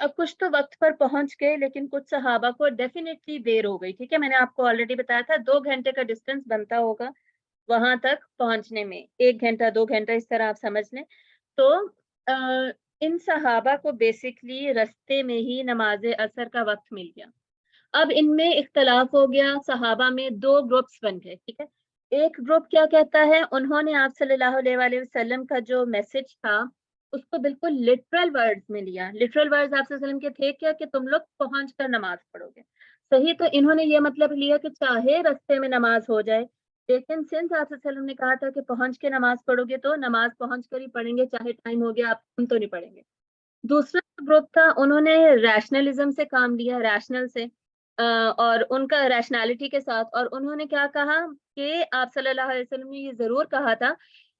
اب کچھ تو وقت پر پہنچ گئے لیکن کچھ صحابہ کو ڈیفینیٹلی دیر ہو گئی. ٹھیک ہے, میں نے آپ کو آلریڈی بتایا تھا 2 گھنٹے کا ڈسٹینس بنتا ہوگا وہاں تک پہنچنے میں, 1 گھنٹہ 2 گھنٹہ اس طرح آپ سمجھ لیں. تو ان صحابہ کو بیسکلی رستے میں ہی نماز عصر کا وقت مل گیا. اب ان میں اختلاف ہو گیا, صحابہ میں 2 گروپس بن گئے. ٹھیک ہے, ایک گروپ کیا کہتا ہے, انہوں نے آپ صلی اللہ علیہ وآلہ وسلم کا جو میسج تھا اس کو بالکل لٹرل ورڈز میں لیا. لٹرل ورڈز آپ صلی اللہ علیہ وسلم کے تھے کیا, کہ تم لوگ پہنچ کر نماز پڑھو گے. صحیح, تو انہوں نے یہ مطلب لیا کہ چاہے رستے میں نماز ہو جائے, لیکن سنس آپ صلی اللہ علیہ وسلم نے کہا تھا کہ پہنچ کے نماز پڑھو گے تو نماز پہنچ کر ہی پڑھیں گے, چاہے ٹائم ہو گیا آپ ہم تو نہیں پڑھیں گے. دوسرا گروپ تھا, انہوں نے ریشنلزم سے کام لیا, ریشنل سے, اور ان کا ریشنالٹی کے ساتھ, اور انہوں نے کیا کہا کہ آپ صلی اللہ علیہ وسلم نے یہ ضرور کہا تھا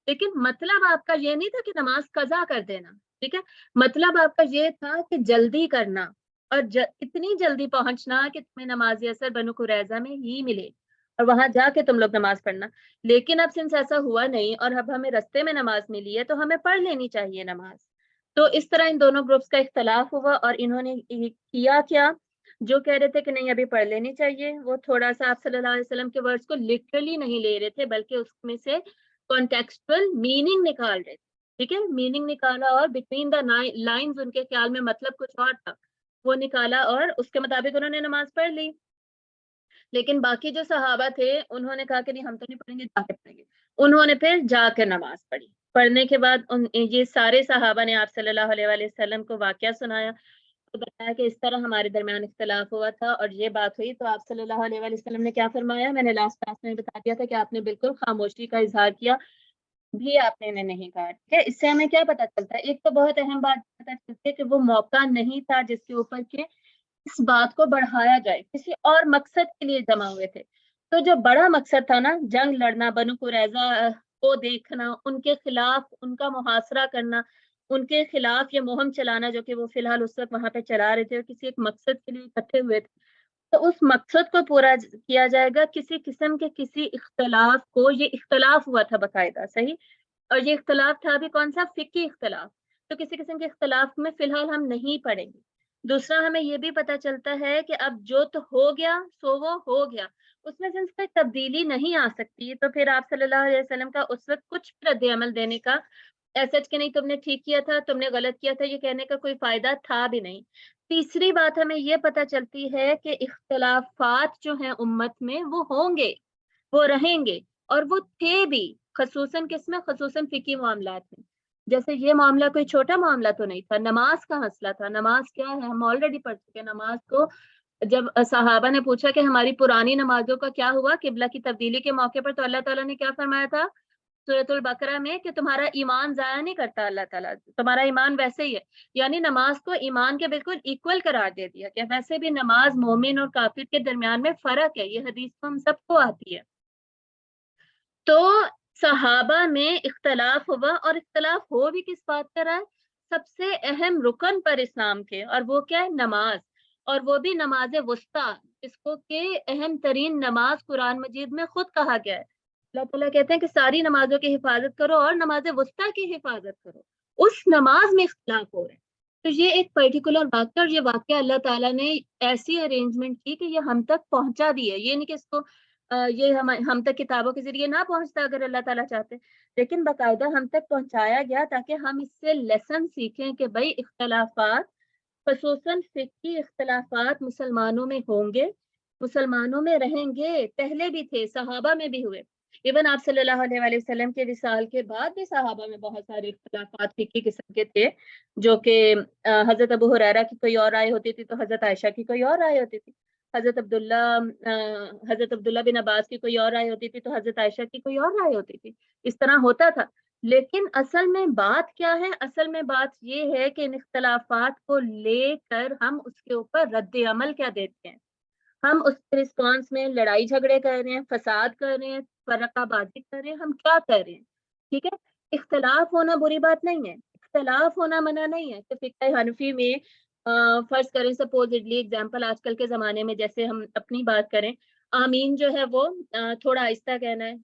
لیکن مطلب آپ کا یہ نہیں تھا کہ نماز قضا کر دینا. ٹھیک ہے, مطلب آپ کا یہ تھا کہ جلدی کرنا اور اتنی جلدی پہنچنا کہ تمہیں نماز عصر بنو قریظہ میں ہی ملے اور وہاں جا کے تم لوگ نماز پڑھنا. لیکن اب سنس ایسا ہوا نہیں اور اب ہمیں رستے میں نماز ملی ہے تو ہمیں پڑھ لینی چاہیے نماز. تو اس طرح ان دونوں گروپس کا اختلاف ہوا اور انہوں نے کیا کیا, جو کہہ رہے تھے کہ نہیں ابھی پڑھ لینی چاہیے, وہ تھوڑا سا آپ صلی اللہ علیہ وسلم کے ورڈز کو لٹرلی نہیں لے رہے تھے بلکہ اس میں سے کانٹیکسچوئل میننگ نکال رہے تھے. ٹھیک ہے, میننگ نکالا اور بٹوین دا لائنز ان کے خیال میں مطلب کچھ اور تھا, وہ نکالا اور اس کے مطابق انہوں نے نماز پڑھ لی. لیکن باقی جو صحابہ تھے انہوں نے کہا کہ نہیں ہم تو نہیں پڑھیں گے, جا کے پڑھیں گے. انہوں نے پھر جا کے نماز پڑھی. پڑھنے کے بعد یہ سارے صحابہ نے آپ صلی اللہ علیہ وآلہ وسلم کو واقعہ سنایا, تو بتایا کہ اس طرح ہمارے درمیان اختلاف ہوا تھا اور یہ بات ہوئی. تو آپ صلی اللہ علیہ وآلہ وسلم نے کیا فرمایا, میں نے لاسٹ کلاس میں بتا دیا تھا کہ آپ نے بالکل خاموشی کا اظہار کیا, بھی آپ نے نہیں کہا. ٹھیک ہے, اس سے ہمیں کیا پتا چلتا ہے, ایک تو بہت اہم بات پتا چلتی ہے کہ وہ موقع نہیں تھا جس کے اوپر کہ اس بات کو بڑھایا جائے, کسی اور مقصد کے لیے جمع ہوئے تھے. تو جو بڑا مقصد تھا نا, جنگ لڑنا, بنو قریظہ کو دیکھنا, ان کے خلاف ان کا محاصرہ کرنا, ان کے خلاف یہ مہم چلانا جو کہ وہ فی الحال اس وقت وہاں پہ چلا رہے تھے اور کسی ایک مقصد کے لیے اکٹھے ہوئے تھے, تو اس مقصد کو پورا کیا جائے گا. کسی قسم کے کسی اختلاف کو, یہ اختلاف ہوا تھا باقاعدہ, صحیح, اور یہ اختلاف تھا بھی کون سا, فقہی اختلاف, تو کسی قسم کے اختلاف میں فی الحال ہم نہیں پڑیں گے. دوسرا ہمیں یہ بھی پتا چلتا ہے کہ اب جو تو ہو گیا سو وہ ہو گیا, اس میں کوئی تبدیلی نہیں آ سکتی. تو پھر آپ صلی اللہ علیہ وسلم کا اس وقت کچھ رد عمل دینے کا, ایسا کہ نہیں تم نے ٹھیک کیا تھا, تم نے غلط کیا تھا, یہ کہنے کا کوئی فائدہ تھا بھی نہیں. تیسری بات ہمیں یہ پتا چلتی ہے کہ اختلافات جو ہیں امت میں وہ ہوں گے, وہ رہیں گے, اور وہ تھے بھی, خصوصاً کس میں, خصوصاً فقہی معاملات میں. جیسے یہ معاملہ کوئی چھوٹا معاملہ تو نہیں تھا, نماز کا مسئلہ تھا. نماز کیا ہے ہم آلریڈی پڑھ چکے. نماز کو جب صحابہ نے پوچھا کہ ہماری پرانی نمازوں کا کیا ہوا قبلہ کی تبدیلی کے موقع پر, تو اللہ تعالیٰ نے کیا فرمایا تھا سورۃ البقرہ میں کہ تمہارا ایمان ضائع نہیں کرتا اللہ تعالیٰ, تمہارا ایمان ویسے ہی ہے. یعنی نماز کو ایمان کے بالکل ایکول قرار دے دیا کہ ویسے بھی نماز مومن اور کافر کے درمیان میں فرق ہے, یہ حدیث تو ہم سب کو آتی ہے. تو صحابہ میں اختلاف ہوا, اور اختلاف ہو بھی کس بات پر ہے, سب سے اہم رکن پر اسلام کے, اور وہ کیا ہے, نماز, اور وہ بھی نماز وسطیٰ, جس کو کہ اہم ترین نماز قرآن مجید میں خود کہا گیا ہے. اللہ تعالیٰ کہتے ہیں کہ ساری نمازوں کی حفاظت کرو اور نماز وسطیٰ کی حفاظت کرو. اس نماز میں اختلاف ہو رہا ہے. تو یہ ایک پرٹیکولر واقعہ, اور یہ واقعہ اللہ تعالیٰ نے ایسی ارینجمنٹ کی کہ یہ ہم تک پہنچا بھی ہے. یہ نہیں کہ اس کو یہ ہم تک کتابوں کے ذریعے نہ پہنچتا اگر اللہ تعالیٰ چاہتے, لیکن باقاعدہ ہم تک پہنچایا گیا تاکہ ہم اس سے لیسن سیکھیں کہ بھائی اختلافات, خصوصاً فقہی اختلافات مسلمانوں میں ہوں گے, مسلمانوں میں رہیں گے, پہلے بھی تھے, صحابہ میں بھی ہوئے. ایون آپ صلی اللہ علیہ وآلہ وسلم کے وصال کے بعد بھی صحابہ میں بہت سارے اختلافات فقہی قسم کے تھے, جو کہ حضرت ابو ہریرہ کی کوئی اور رائے ہوتی تھی تو حضرت عائشہ کی کوئی اور رائے ہوتی تھی, حضرت عبداللہ بن عباس کی کوئی اور رائے ہوتی تھی تو حضرت عائشہ کی کوئی اور رائے ہوتی تھی. اس طرح ہوتا تھا. لیکن اصل میں بات کیا ہے, اصل میں بات یہ ہے کہ ان اختلافات کو لے کر ہم اس کے اوپر رد عمل کیا دیتے ہیں. ہم اس کے رسپانس میں لڑائی جھگڑے کر رہے ہیں, فساد کر رہے ہیں, فرقہ بازی کر رہے ہیں, ہم کیا کر رہے ہیں. ٹھیک ہے, اختلاف ہونا بری بات نہیں ہے, اختلاف ہونا منع نہیں ہے. کہ فقہ حنفی میں فرض کریں سپوزڈلی ایگزامپل آج کل کے زمانے میں جیسے ہم اپنی بات کریں, آمین جو ہے وہ تھوڑا آہستہ کہنا ہے,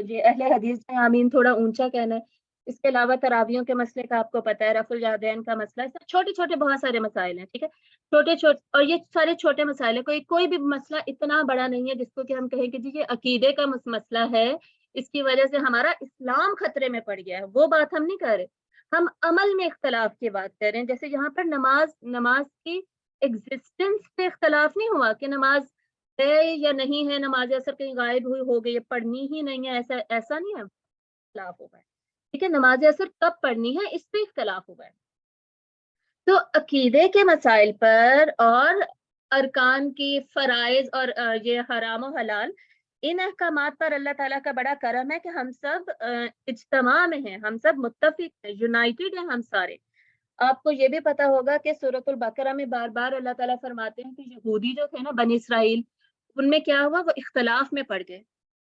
یہ اہل حدیث میں آمین تھوڑا اونچا کہنا ہے. اس کے علاوہ تراویحوں کے مسئلے کا آپ کو پتہ ہے، رفع الیدین کا مسئلہ، چھوٹے چھوٹے بہت سارے مسائل ہیں، ٹھیک ہے، چھوٹے چھوٹے، اور یہ سارے چھوٹے مسائل ہیں، کوئی بھی مسئلہ اتنا بڑا نہیں ہے جس کو کہ ہم کہیں کہ جی یہ عقیدے کا مسئلہ ہے، اس کی وجہ سے ہمارا اسلام خطرے میں پڑ گیا ہے، وہ بات ہم نہیں کر رہے، ہم عمل میں اختلاف کی بات کر رہے ہیں۔ جیسے یہاں پر نماز کی ایگزسٹنس پہ اختلاف نہیں ہوا کہ نماز ہے یا نہیں ہے، نماز اثر کہیں غائب ہو گئی ہے، پڑھنی ہی نہیں ہے، ایسا نہیں ہے، اختلاف ہوا ہے، ٹھیک ہے، نماز اثر کب پڑھنی ہے اس پہ اختلاف ہوا ہے۔ تو عقیدے کے مسائل پر اور ارکان کی فرائض اور یہ حرام و حلال، ان احکامات پر اللہ تعالیٰ کا بڑا کرم ہے کہ ہم سب اجتماع میں ہیں، ہم سب متفق ہیں، یونائٹڈ ہیں ہم سارے۔ آپ کو یہ بھی پتا ہوگا کہ سورۃ البقرہ میں بار بار اللہ تعالیٰ فرماتے ہیں کہ یہودی جو تھے نا، بنی اسرائیل، ان میں کیا ہوا، وہ اختلاف میں پڑ گئے۔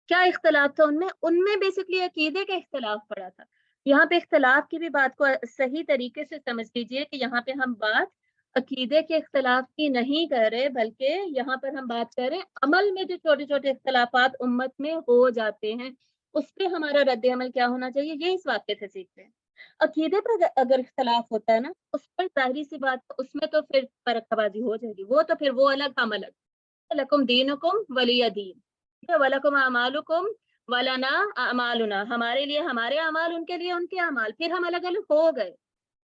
کیا اختلاف تھا ان میں بیسکلی عقیدے کا اختلاف پڑا تھا۔ یہاں پہ اختلاف کی بھی بات کو صحیح طریقے سے سمجھ لیجیے کہ یہاں پہ ہم بات عقیدے کے اختلاف کی نہیں کر رہے، بلکہ یہاں پر ہم بات کر رہے ہیں عمل میں جو چھوٹے چھوٹے اختلافات امت میں ہو جاتے ہیں، اس پہ ہمارا رد عمل کیا ہونا چاہیے، یہ اس واقعے سے سیکھتے ہیں۔ عقیدے پر اگر اختلاف ہوتا ہے نا، اس پر ظاہری سی بات، اس میں تو پھر فرقہ بازی ہو جائے گی، وہ تو پھر وہ الگ ہم الگ، لکم دینکم ولی دین، وَلَكُمْ أَعْمَالُكُمْ وَلَنَا أَعْمَالُنَا، ہمارے لیے ہمارے اعمال، ان کے لیے ان کے اعمال، پھر ہم الگ الگ ہو گئے۔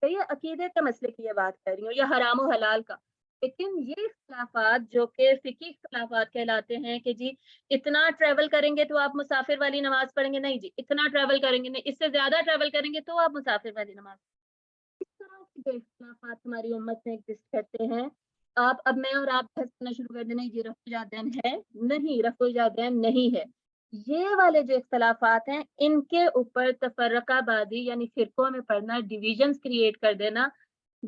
تو یہ عقیدے کے مسئلے کی یہ بات کر رہی ہوں، یا حرام و حلال کا۔ لیکن یہ اختلافات جو کہ فقہی اختلافات کہلاتے ہیں کہ جی اتنا ٹریول کریں گے تو آپ مسافر والی نماز پڑھیں گے، نہیں جی اتنا ٹریول کریں گے نہیں، اس سے زیادہ ٹریول کریں گے تو آپ مسافر والی نماز، اس طرح کے جو اختلافات ہماری امت میں ایگزسٹ کرتے ہیں، اب میں اور آپ بحث کرنا شروع کر دیں، نہیں جی رفع الیدین ہے، نہیں رفع الیدین نہیں ہے، یہ والے جو اختلافات ہیں ان کے اوپر تفرقہ بازی یعنی فرقوں میں پڑنا، ڈویژنز کریٹ کر دینا،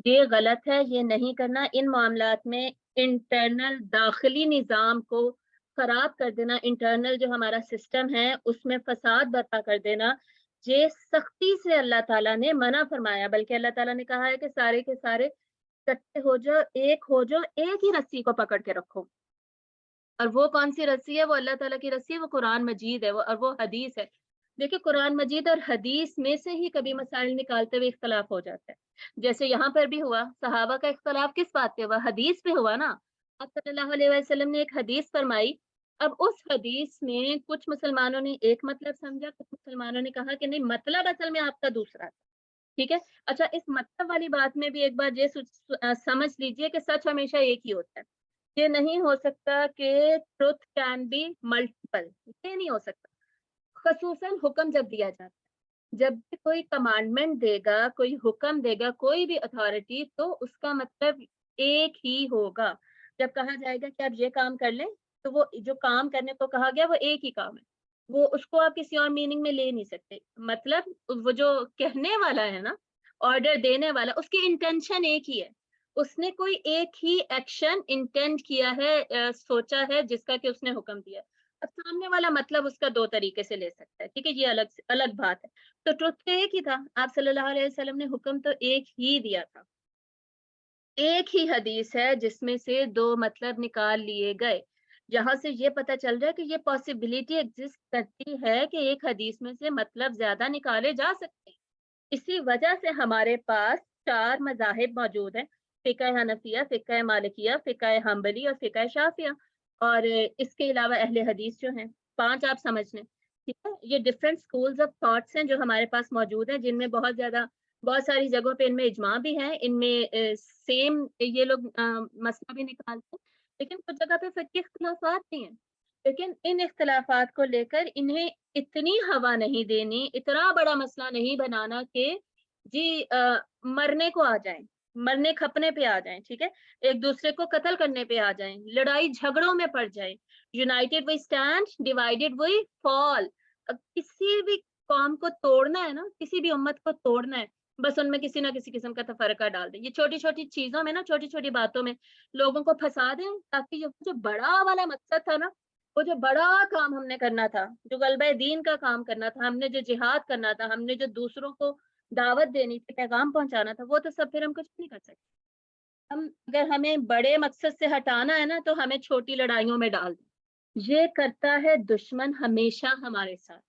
یہ غلط ہے، یہ نہیں کرنا۔ ان معاملات میں انٹرنل داخلی نظام کو خراب کر دینا، انٹرنل جو ہمارا سسٹم ہے اس میں فساد برپا کر دینا، یہ سختی سے اللہ تعالیٰ نے منع فرمایا، بلکہ اللہ تعالیٰ نے کہا ہے کہ سارے کے سارے اکٹھے ہو جاؤ، ایک ہی رسی کو پکڑ کے رکھو۔ اور وہ کون سی رسی ہے؟ وہ اللہ تعالیٰ کی رسی ہے، وہ قرآن مجید ہے، اور وہ حدیث ہے۔ دیکھیں قرآن مجید اور حدیث میں سے ہی کبھی مسائل نکالتے ہوئے اختلاف ہو جاتا ہے، جیسے یہاں پر بھی ہوا، صحابہ کا اختلاف کس بات پہ ہوا؟ حدیث پہ ہوا نا۔ آپ صلی اللہ علیہ وسلم نے ایک حدیث فرمائی، اب اس حدیث میں کچھ مسلمانوں نے ایک مطلب سمجھا، کچھ مسلمانوں نے کہا کہ نہیں مطلب اصل میں آپ کا دوسرا تھا، ٹھیک ہے۔ اچھا، اس مطلب والی بات میں بھی ایک بار یہ سمجھ لیجئے کہ سچ ہمیشہ ایک ہی ہوتا ہے، یہ نہیں ہو سکتا کہ ٹروتھ کین بی ملٹیپل، یہ نہیں ہو سکتا۔ خصوصاً حکم جب دیا جاتا ہے، جب بھی کوئی کمانڈمنٹ دے گا، کوئی حکم دے گا، کوئی بھی اتھارٹی، تو اس کا مطلب ایک ہی ہوگا۔ جب کہا جائے گا کہ آپ یہ کام کر لیں، تو وہ جو کام کرنے کو کہا گیا وہ ایک ہی کام ہے، وہ اس کو آپ کسی اور میننگ میں لے نہیں سکتے۔ مطلب وہ جو کہنے والا ہے نا، آرڈر دینے والا، اس کی انٹینشن ایک ہی ہے، اس نے کوئی ایک ہی ایکشن انٹینڈ کیا ہے، سوچا ہے، جس کا کہ اس نے حکم دیا۔ اب سامنے والا مطلب اس کا دو طریقے سے لے سکتا ہے، ٹھیک ہے، یہ الگ بات ہے۔ تو ٹروتھ تو ایک ہی تھا، آپ صلی اللہ علیہ وسلم نے حکم تو ایک ہی دیا تھا، ایک ہی حدیث ہے جس میں سے دو مطلب نکال لیے گئے۔ جہاں سے یہ پتہ چل رہا ہے کہ یہ پاسبلٹی ایگزسٹ کرتی ہے کہ ایک حدیث میں سے مطلب زیادہ نکالے جا سکتے ہیں۔ اسی وجہ سے ہمارے پاس چار مذاہب موجود ہیں، فقہ حنفیہ، فقہ مالکیہ، فقہ حنبلی اور فقہ شافعیہ، اور اس کے علاوہ اہل حدیث جو ہیں، پانچ آپ سمجھ لیں، ٹھیک ہے۔ یہ ڈفرینٹ سکولز آف تھاٹس ہیں جو ہمارے پاس موجود ہیں، جن میں بہت ساری جگہوں پہ ان میں اجماع بھی ہے، ان میں سیم یہ لوگ مسئلہ بھی نکالتے ہیں، لیکن کچھ جگہ پہ فقہی اختلافات بھی ہیں۔ لیکن ان اختلافات کو لے کر انہیں اتنی ہوا نہیں دینی، اتنا بڑا مسئلہ نہیں بنانا کہ جی مرنے کو آ جائیں، مرنے کھپنے پہ آ جائیں، ٹھیک ہے، ایک دوسرے کو قتل کرنے پہ آ جائیں، لڑائی جھگڑوں میں پڑ جائیں۔ یونائٹڈ وی اسٹینڈ، ڈیوائڈیڈ وی فال۔ کسی بھی قوم کو توڑنا ہے نا، کسی بھی امت کو توڑنا ہے، بس ان میں کسی نہ کسی قسم کا تفرقہ ڈال دیں، یہ چھوٹی چھوٹی چیزوں میں نا، چھوٹی چھوٹی باتوں میں لوگوں کو پھنسا دیں، تاکہ یہ جو بڑا والا مقصد تھا نا، وہ جو بڑا کام ہم نے کرنا تھا، جو غلبہ دین کا کام کرنا تھا، ہم نے جو جہاد کرنا تھا، ہم نے جو دوسروں کو دعوت دینی تھی، پیغام پہنچانا تھا، وہ تو سب پھر ہم کچھ نہیں کر سکتے۔ اگر ہمیں بڑے مقصد سے ہٹانا ہے نا، تو ہمیں چھوٹی لڑائیوں میں ڈال دیں۔ یہ کرتا ہے دشمن ہمیشہ ہمارے ساتھ،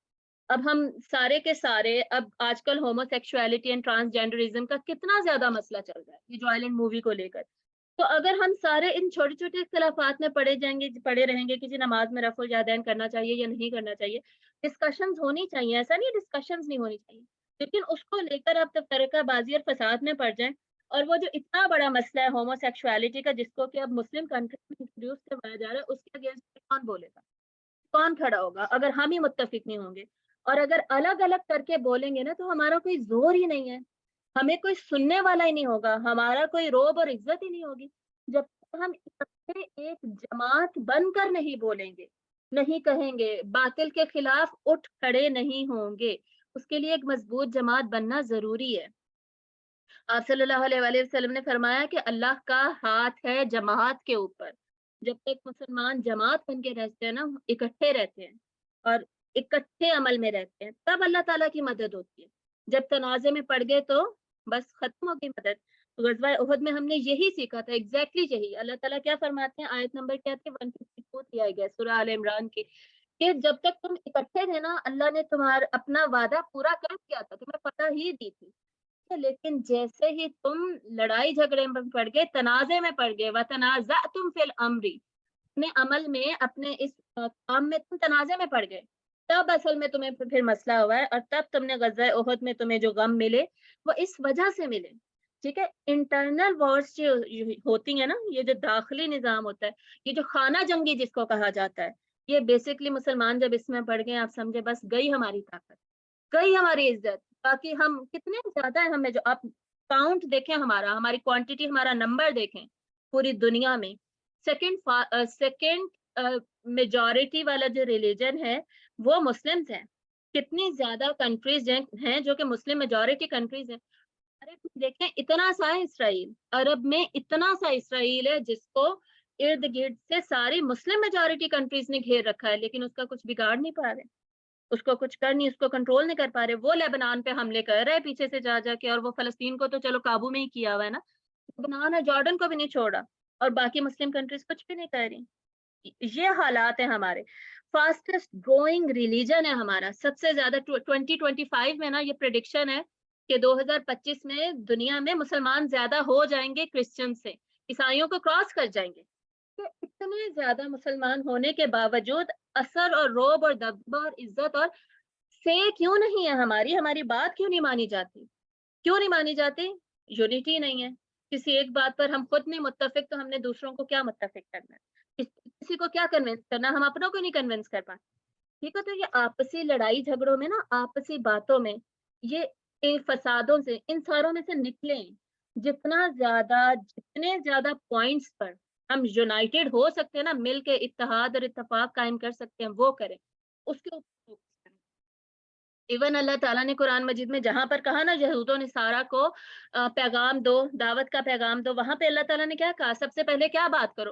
اب ہم سارے کے سارے اب آج کل ہومو سیکشوالٹی اینڈ ٹرانسجینڈرزم کا کتنا زیادہ مسئلہ چل رہا ہے یہ جو آئلینڈ مووی کو لے کر. تو اگر ہم سارے ان چھوٹے چھوٹے اختلافات میں پڑے رہیں گے کہ جی نماز میں رفع الیدین کرنا چاہیے یا نہیں کرنا چاہیے, ڈسکشنز ہونی چاہیے, ایسا نہیں ڈسکشنز نہیں ہونی چاہیے, لیکن اس کو لے کر آپ تفرقہ بازی اور فساد میں پڑ جائیں. اور وہ جو اتنا بڑا مسئلہ ہے ہومو سیکشوالٹی کا, جس کو کہ اب مسلم کنٹری میں انٹروڈیوس کروایا جا رہا ہے, اس کے اگینسٹ کون بولے گا, کون کھڑا ہوگا اگر ہم ہی متفق نہیں ہوں گے؟ اور اگر الگ الگ کر کے بولیں گے نا تو ہمارا کوئی زور ہی نہیں ہے, ہمیں کوئی سننے والا ہی نہیں ہوگا, ہمارا کوئی روب اور عزت ہی نہیں ہوگی. جب تک ہم اکٹھے ایک جماعت بن کر نہیں بولیں گے, نہیں کہیں گے, باطل کے خلاف اٹھ کھڑے نہیں ہوں گے, اس کے لیے ایک مضبوط جماعت بننا ضروری ہے. آپ صلی اللہ علیہ وآلہ وسلم نے فرمایا کہ اللہ کا ہاتھ ہے جماعت کے اوپر. جب تک مسلمان جماعت بن کے رہتے ہیں نا, اکٹھے رہتے ہیں اور اکٹھے عمل میں رہتے ہیں, تب اللہ تعالیٰ کی مدد ہوتی ہے. جب تنازع میں پڑ گئے تو بس ختم ہو گئی مدد. غزوہ احد میں ہم نے یہی سیکھا تھا, ایگزیکٹلی یہی. اللہ تعالیٰ کیا فرماتے ہیں, آیت نمبر کیا تھی, 152 دیا گیا سورہ آل عمران کی, کہ جب تک تم اکٹھے تھے نا, اللہ نے تمہارا اپنا وعدہ پورا کر دیا تھا, تمہیں پتہ ہی دی تھی. لیکن جیسے ہی تم لڑائی جھگڑے میں پڑ گئے, تنازع میں پڑ گئے, وَتَنَازَعْتُمْ فِي الْأَمْرِ, اپنے عمل میں, اپنے اس کام میں تم تنازع میں پڑ گئے, تب اصل میں تمہیں پھر مسئلہ ہوا ہے. اور تب تم نے غزوہ احد میں تمہیں جو غم ملے وہ اس وجہ سے ملے. ٹھیک ہے, انٹرنل وارز جو ہوتی ہیں نا, یہ جو داخلی نظام ہوتا ہے, یہ جو خانہ جنگی جس کو کہا جاتا ہے, یہ بیسکلی مسلمان جب اس میں پڑ گئے, آپ سمجھے بس گئی ہماری طاقت, گئی ہماری عزت. باقی ہم کتنے زیادہ ہیں, ہمیں جو آپ کاؤنٹ دیکھیں, ہماری کوانٹٹی, ہمارا نمبر دیکھیں پوری دنیا میں, سیکنڈ میجورٹی والا جو ریلیجن ہے وہ مسلمز ہیں. کتنی زیادہ کنٹریز ہیں جو کہ مسلم میجورٹی کنٹریز ہیں. عرب میں دیکھیں, اتنا سا ہے اسرائیل, عرب میں اتنا سا اسرائیل ہے جس کو ارد گرد سے ساری مسلم میجورٹی کنٹریز نے گھیر رکھا ہے, لیکن اس کا کچھ بگاڑ نہیں پا رہے, اس کو کچھ کر نہیں, اس کو کنٹرول نہیں کر پا رہے. وہ لیبنان پہ حملے کر رہے پیچھے سے جا کے, اور وہ فلسطین کو تو چلو قابو میں ہی کیا ہوا ہے نا, لیبنان اور جارڈن کو بھی نہیں چھوڑا, اور باقی مسلم کنٹریز کچھ بھی نہیں کر رہی. یہ حالات ہیں ہمارے. فاسٹسٹ گروئنگ ریلیجن ہے ہمارا, سب سے زیادہ 2025 میں نا, یہ پریڈکشن ہے کہ 2025 میں دنیا میں مسلمان زیادہ ہو جائیں گے کرسچن سے, عیسائیوں کو کراس کر جائیں گے. کہ اتنے زیادہ مسلمان ہونے کے باوجود اثر اور روب اور دبدبہ اور عزت اور سے کیوں نہیں ہے, ہماری بات کیوں نہیں مانی جاتی, کیوں نہیں مانی جاتی؟ یونٹی نہیں ہے. کسی ایک بات پر ہم خود نہیں متفق, تو ہم نے دوسروں کو کیا متفق کرنا ہے, کسی کو کیا کنونس کرنا, ہم اپنوں کو نہیں کنونس کر پاتے. ٹھیک ہے, تو یہ آپسی لڑائی جھگڑوں میں نا, آپسی باتوں میں, یہ فسادوں سے, ان ساروں میں سے نکلیں. جتنے زیادہ پوائنٹس پر ہم یونائٹڈ ہو سکتے ہیں نا, مل کے اتحاد اور اتفاق قائم کر سکتے ہیں, وہ کریں, اس کے اوپر فوکس کریں. ایون اللہ تعالیٰ نے قرآن مجید میں جہاں پر کہا نا یہود و نصارہ کو پیغام دو, دعوت کا پیغام دو, وہاں پہ اللہ تعالیٰ نے کیا کہا, سب سے پہلے کیا بات کرو,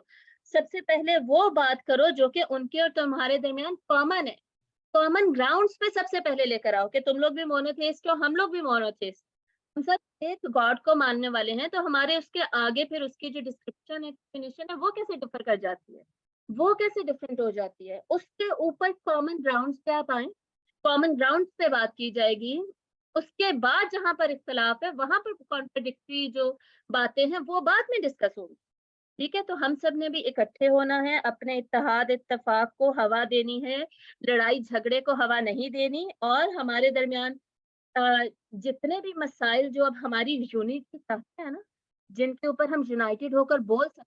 سب سے پہلے وہ بات کرو جو کہ ان کے اور تمہارے درمیان کامن ہے, کامن گراؤنڈز پہ سب سے پہلے لے کر آؤ, کہ تم لوگ بھی مونوتھیسٹ ہو, ہم لوگ بھی مونوتھیسٹ, ہم سب ایک گاڈ کو ماننے والے ہیں. تو ہمارے اس کے آگے پھر اس کی جو ڈسکرپشن ہے, ڈیفینیشن ہے, وہ کیسے ڈفر کر جاتی ہے, وہ کیسے ڈفرینٹ ہو جاتی ہے. اس کے اوپر کامن گراؤنڈز پہ آپ آئیں, کامن گراؤنڈ پہ بات کی جائے گی. اس کے بعد جہاں پر اختلاف ہے, وہاں پر کانٹرڈکٹری جو باتیں ہیں وہ بعد میں ڈسکس ہوگی. ٹھیک ہے, تو ہم سب نے بھی اکٹھے ہونا ہے, اپنے اتحاد اتفاق کو ہوا دینی ہے, لڑائی جھگڑے کو ہوا نہیں دینی. اور ہمارے درمیان جتنے بھی مسائل جو اب ہماری یونٹی چاہتے ہیں نا, جن کے اوپر ہم یونائٹڈ ہو کر بول سکتے,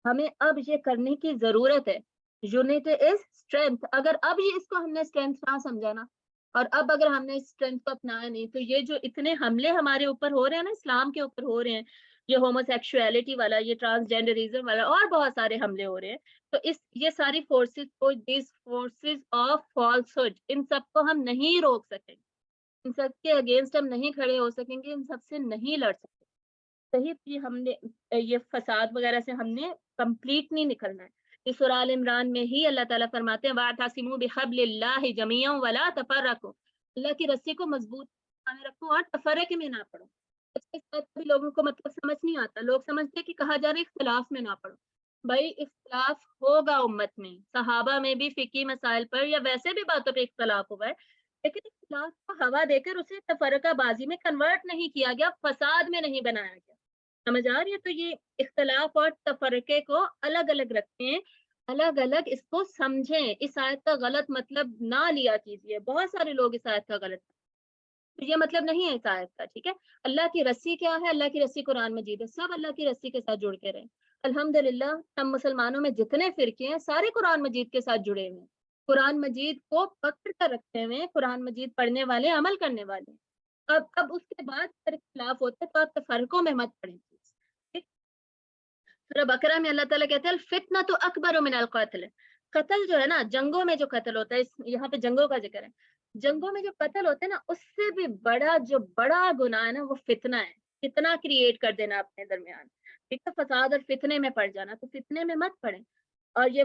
ہمیں اب یہ کرنے کی ضرورت ہے. Unity is strength. اگر اب اس کو ہم نے اسٹرینتھ نہ سمجھا نا, اور اب اگر ہم نے اس اسٹرینتھ کو اپنایا نہیں, تو یہ جو اتنے حملے ہمارے اوپر ہو رہے ہیں نا, اسلام کے اوپر ہو رہے ہیں, یہ ہومو سیکشوالٹی والا, یہ ٹرانسجینڈرزم والا, اور بہت سارے حملے ہو رہے ہیں, تو یہ ساری فورسز کو, دیز فورسز آف فالسہڈ, ان سب کو ہم نہیں روک سکیں, ان سب کے اگینسٹ ہم نہیں کھڑے ہو سکیں گے, ان سب سے نہیں لڑ سکتے. صحیح, ہم نے یہ فساد وغیرہ سے ہم نے کمپلیٹ نہیں نکلنا ہے. اس سورہ آل عمران میں ہی اللہ تعالیٰ فرماتے ہیں, وَاعْتَصِمُوا بِحَبْلِ اللَّهِ جَمِيعًا وَلَا تَفَرَّقُوا, اللہ کی رسی کو مضبوط بنائے رکھو اور تفرق میں نہ پڑو. اس کے ساتھ بھی لوگوں کو مطلب سمجھ نہیں آتا, لوگ سمجھتے کہ کہا جا رہا ہے اختلاف میں نہ پڑو. بھائی اختلاف ہوگا امت میں, صحابہ میں بھی فقہی مسائل پر یا ویسے بھی باتوں پہ اختلاف ہوا ہے, لیکن اختلاف کو ہوا دے کر اسے تفرقہ بازی میں کنورٹ نہیں کیا گیا، فساد میں نہیں بنایا گیا. سمجھ آ رہی ہے؟ تو یہ اختلاف اور تفرقے کو الگ الگ رکھتے ہیں، الگ الگ اس کو سمجھیں. اس آیت کا غلط مطلب نہ لیا کیجیے. بہت سارے لوگ اس آیت کا غلط، تو یہ مطلب نہیں ہے اس آیت کا. ٹھیک ہے، اللہ کی رسی کیا ہے؟ اللہ کی رسی قرآن مجید ہے. سب اللہ کی رسی کے ساتھ جڑ کے رہیں. الحمدللہ ہم مسلمانوں میں جتنے فرقے ہیں سارے قرآن مجید کے ساتھ جڑے ہوئے ہیں، قرآن مجید کو پکڑ کر رکھتے ہوئے، قرآن مجید پڑھنے والے، عمل کرنے والے. اب اس کے بعد اگر اختلاف ہوتا ہے تو آپ تفرقوں میں مت پڑیں. سورہ بقرہ میں اللہ تعالیٰ کہتے ہیں الفتنہ تو اکبر من القتل. قتل جو ہے نا، جنگوں میں جو قتل ہوتا ہے، یہاں پہ جنگوں کا ذکر ہے، جنگوں میں جو قتل ہوتے ہیں نا، اس سے بھی بڑا جو بڑا گناہ ہے نا وہ فتنہ ہے. فتنہ کریٹ کر دینا اپنے درمیان، ٹھیک ہے، فساد اور فتنے میں پڑ جانا. تو فتنے میں مت پڑیں. اور یہ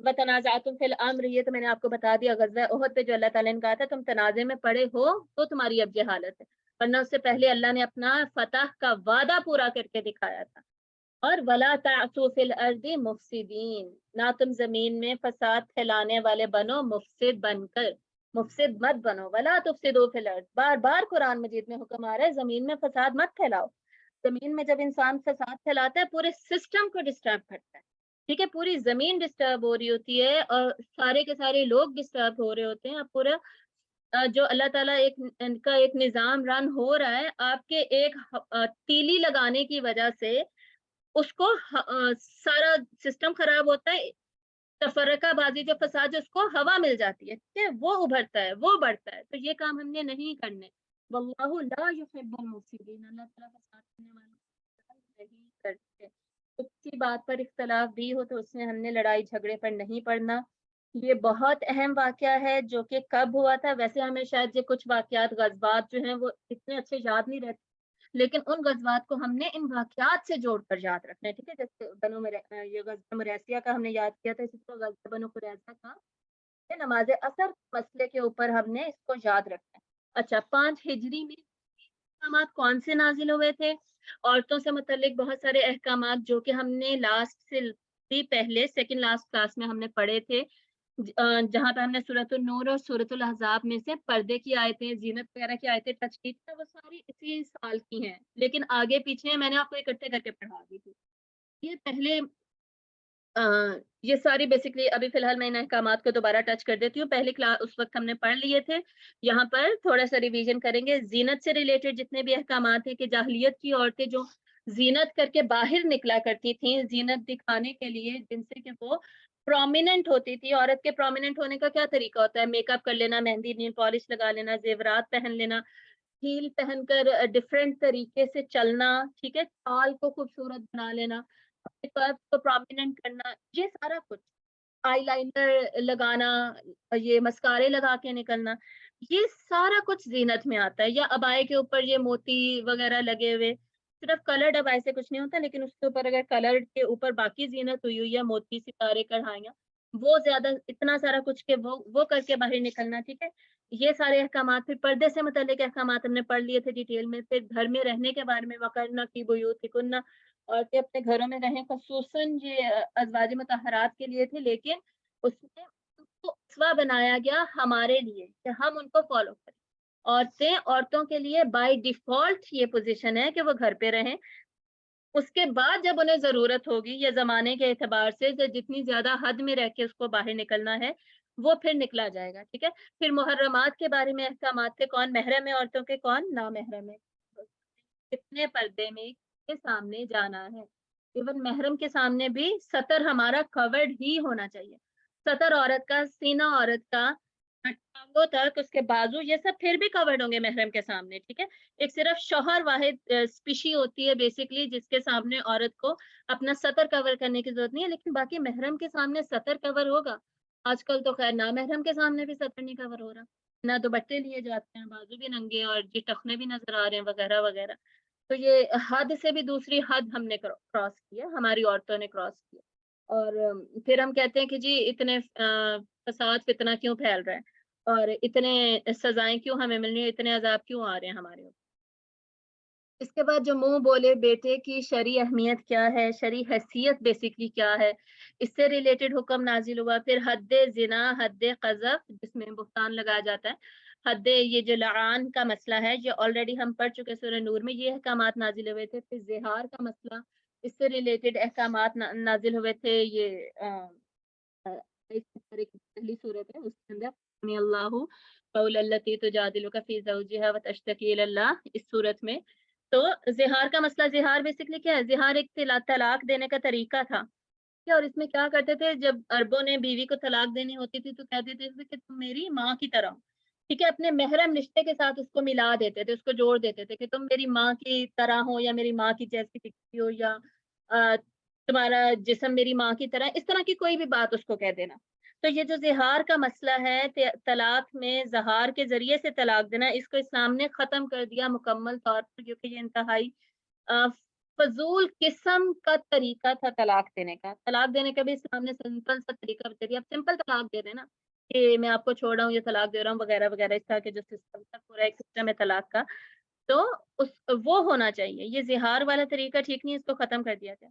وتنازعتم فی الامر، یہ تو میں نے آپ کو بتا دیا غزوہ احد پہ جو اللہ تعالیٰ نے کہا تھا تم تنازع میں پڑے ہو تو تمہاری اب یہ حالت ہے، ورنہ اس سے پہلے اللہ نے اپنا فتح کا وعدہ پورا کر کے دکھایا تھا. اور ولا تعثوا فی الارض مفسدین، نہ تم زمین میں فساد پھیلانے والے بنو، مفسد بن کر. مفسد مت بنو. ولا تفسدوا فی الارض، بار بار قرآن مجید میں حکم آ رہا ہے زمین میں فساد مت پھیلاؤ. زمین میں جب انسان فساد پھیلاتا ہے پورے سسٹم کو ڈسٹرب کرتا ہے. ٹھیک ہے، پوری زمین ڈسٹرب ہو رہی ہوتی ہے اور سارے کے سارے لوگ ڈسٹرب ہو رہے ہوتے ہیں. اب پورا جو اللہ تعالیٰ ان کا ایک نظام رن ہو رہا ہے، آپ کے ایک تیلی لگانے کی وجہ سے اس کو سارا سسٹم خراب ہوتا ہے. تفرقہ بازی جو فساد، اس کو ہوا مل جاتی ہے، ٹھیک ہے، وہ ابھرتا ہے، وہ بڑھتا ہے. تو یہ کام ہم نے نہیں کرنے. واللہ لا يحب المفسدین، اللہ تعالیٰ فساد کرنے والوں کو نہیں کرتے. کسی بات پر اختلاف بھی ہو تو اس میں ہم نے لڑائی جھگڑے پر نہیں پڑنا. یہ بہت اہم واقعہ ہے جو کہ کب ہوا تھا. ویسے ہمیں شاید یہ کچھ واقعات غزوات جو ہیں وہ اتنے اچھے یاد نہیں رہتے، لیکن ان غزوات کو ہم نے ان واقعات سے جوڑ کر یاد رکھنا ہے. ٹھیک ہے، جیسے یہ غزوہ مریسیہ کا ہم نے یاد کیا تھا، اسی طرح غزوہ بنو قریظہ کا نماز اثر مسئلے کے اوپر ہم نے اس کو یاد رکھنا ہے. اچھا، 5 ہجری میں احکامات کون سے نازل ہوئے تھے؟ عورتوں سے متعلق بہت سارے احکامات جو کہ ہم نے لاسٹ سے بھی پہلے سیکنڈ لاسٹ کلاس میں ہم نے پڑھے تھے، جہاں پہ ہم نے سورۃ النور اور سورۃ الاحزاب میں سے پردے کی آیتیں، زینت وغیرہ کی آیتیں ٹچ کی تھی، وہ ساری اسی سال کی ہیں، لیکن آگے پیچھے میں نے آپ کو اکٹھے کر کے پڑھا دی تھی. یہ پہلے یہ ساری بیسکلی ابھی فی الحال میں ان احکامات کو دوبارہ ٹچ کر دیتی ہوں. پہلے کلاس اس وقت ہم نے پڑھ لیے تھے، یہاں پر تھوڑا سا ریویژن کریں گے. زینت سے ریلیٹڈ جتنے بھی احکامات ہیں کہ جاہلیت کی عورتیں جو زینت کر کے باہر نکلا کرتی تھیں، زینت دکھانے کے لیے، جن سے کہ وہ پرومیننٹ ہوتی تھی. عورت کے پرومیننٹ ہونے کا کیا طریقہ ہوتا ہے؟ میک اپ کر لینا، مہندی نیل پالش لگا لینا، زیورات پہن لینا، ہیل پہن کر ڈفرینٹ طریقے سے چلنا، ٹھیک ہے، چال کو خوبصورت بنا لینا، اپنے قد کو پرومیننٹ کرنا، یہ سارا کچھ، آئی لائنر لگانا، یہ مسکارے لگا کے نکلنا، یہ سارا کچھ زینت میں آتا ہے. یا ابائے کے اوپر یہ موتی وغیرہ لگے ہوئے، صرف کلرڈ ابائے سے کچھ نہیں ہوتا، لیکن اس کے اوپر اگر کلرڈ کے اوپر باقی زینت ہوئی ہوئی ہے، موتی، ستارے، کڑھائیاں، وہ زیادہ اتنا سارا کچھ کہ وہ کر کے باہر نکلنا. ٹھیک ہے، یہ سارے احکامات. پھر پردے سے متعلق احکامات ہم نے پڑھ لیے تھے ڈیٹیل میں. پھر گھر میں رہنے کے بارے میں وقرنا فی بیوتکن، عورتیں اپنے گھروں میں رہیں، خصوصاً یہ ازواج مطہرات کے لیے تھے، لیکن اس میں ان کو اسوہ بنایا گیا ہمارے لیے کہ ہم ان کو فالو کریں. عورتوں کے لیے بائی ڈیفالٹ یہ پوزیشن ہے کہ وہ گھر پہ رہیں. اس کے بعد جب انہیں ضرورت ہوگی یا زمانے کے اعتبار سے جتنی زیادہ حد میں رہ کے اس کو باہر نکلنا ہے وہ پھر نکلا جائے گا. ٹھیک ہے، پھر محرمات کے بارے میں احکامات تھے، کون محرم ہے عورتوں کے، کون نامحرم ہے، کتنے پردے میں کے سامنے جانا ہے. ایون محرم کے سامنے بھی سطر ہمارا کورڈ ہی ہونا چاہیے. سطر عورت کا، سینہ عورت کا، ٹانگوں تک، اس کے بازو، یہ سب پھر بھی کورڈ ہوں گے محرم کے سامنے. ٹھیک ہے، ایک صرف شوہر واحد اسپیشی ہوتی ہے بیسکلی جس کے سامنے عورت کو اپنا سطر کور کرنے کی ضرورت نہیں ہے، لیکن باقی محرم کے سامنے سطر کور ہوگا. آج کل تو خیر نامحرم کے سامنے بھی سطر نہیں کور ہو رہا، نہ دوپٹے لیے جاتے ہیں، بازو بھی ننگے اور جی ٹخنے بھی نظر آ رہے ہیں وغیرہ وغیرہ. تو یہ حد سے بھی دوسری حد ہم نے کراس کیا، ہماری عورتوں نے کراس کیا. اور پھر ہم کہتے ہیں کہ جی اتنے فساد فتنہ کیوں پھیل رہا ہے اور اتنے سزائیں کیوں ہمیں مل رہی ہیں، اتنے عذاب کیوں آ رہے ہیں ہمارے اوپر. اس کے بعد جو منہ بولے بیٹے کی شرعی اہمیت کیا ہے، شرعی حیثیت بیسکلی کیا ہے، اس سے ریلیٹڈ حکم نازل ہوا. پھر حد زنا، حد قذف جس میں بہتان لگایا جاتا ہے، حد یہ جو لعان کا مسئلہ ہے یہ آلریڈی ہم پڑھ چکے سورہ نور میں، یہ احکامات نازل ہوئے تھے. پھر زہار کا مسئلہ، اس سے ریلیٹڈ احکامات نازل ہوئے تھے. یہ پہلی صورت ہے، اس کے اندر سمی اللہ قول التی تجادلک فی زوجہا وتشتکی الی اللہ، اس صورت میں. تو زہار کا مسئلہ، زہار بیسکلی کیا ہے؟ زہار ایک طلاق دینے کا طریقہ تھا. اور اس میں کیا کرتے تھے، جب عربوں نے بیوی کو طلاق دینی ہوتی تھی تو کہتے تھے کہ تم میری ماں کی طرح، ٹھیک ہے، اپنے محرم رشتے کے ساتھ اس کو ملا دیتے تھے، اس کو جوڑ دیتے تھے کہ تم میری ماں کی طرح ہو، یا میری ماں کی جیسی دکھتی ہو، یا تمہارا جسم میری ماں کی طرح، اس طرح کی کوئی بھی بات اس کو کہہ دینا. تو یہ جو زہار کا مسئلہ ہے، طلاق میں زہار کے ذریعے سے طلاق دینا، اس کو اسلام نے ختم کر دیا مکمل طور پر، کیونکہ یہ انتہائی فضول قسم کا طریقہ تھا طلاق دینے کا. طلاق دینے کا بھی اسلام نے سمپل سا طریقہ بتا دیا. اب سمپل طلاق دے دینا کہ میں آپ کو چھوڑ رہا ہوں، یہ طلاق دے رہا ہوں وغیرہ وغیرہ، اس طرح کے جو سسٹم تھا، پورا ایک سسٹم ہے طلاق کا، تو وہ ہونا چاہیے. یہ زہار والا طریقہ ٹھیک نہیں، اس کو ختم کر دیا گیا.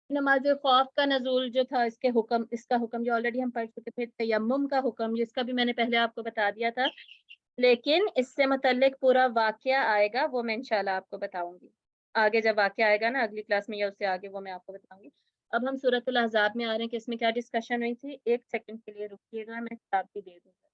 نماز خوف کا نزول جو تھا، اس کا حکم جو آلریڈی ہم پڑھ چکے تھے. تیمم کا حکم، جس کا بھی میں نے پہلے آپ کو بتا دیا تھا، لیکن اس سے متعلق پورا واقعہ آئے گا، وہ میں انشاءاللہ آپ کو بتاؤں گی آگے. جب واقعہ آئے گا نا اگلی کلاس میں یا اس سے آگے، وہ میں آپ کو بتاؤں گی. اب ہم سورۃ الاحزاب میں آ رہے ہیں کہ اس میں کیا ڈسکشن ہوئی تھی. ایک سیکنڈ کے لیے رکیے گا، میں کتاب بھی دے دوں گا.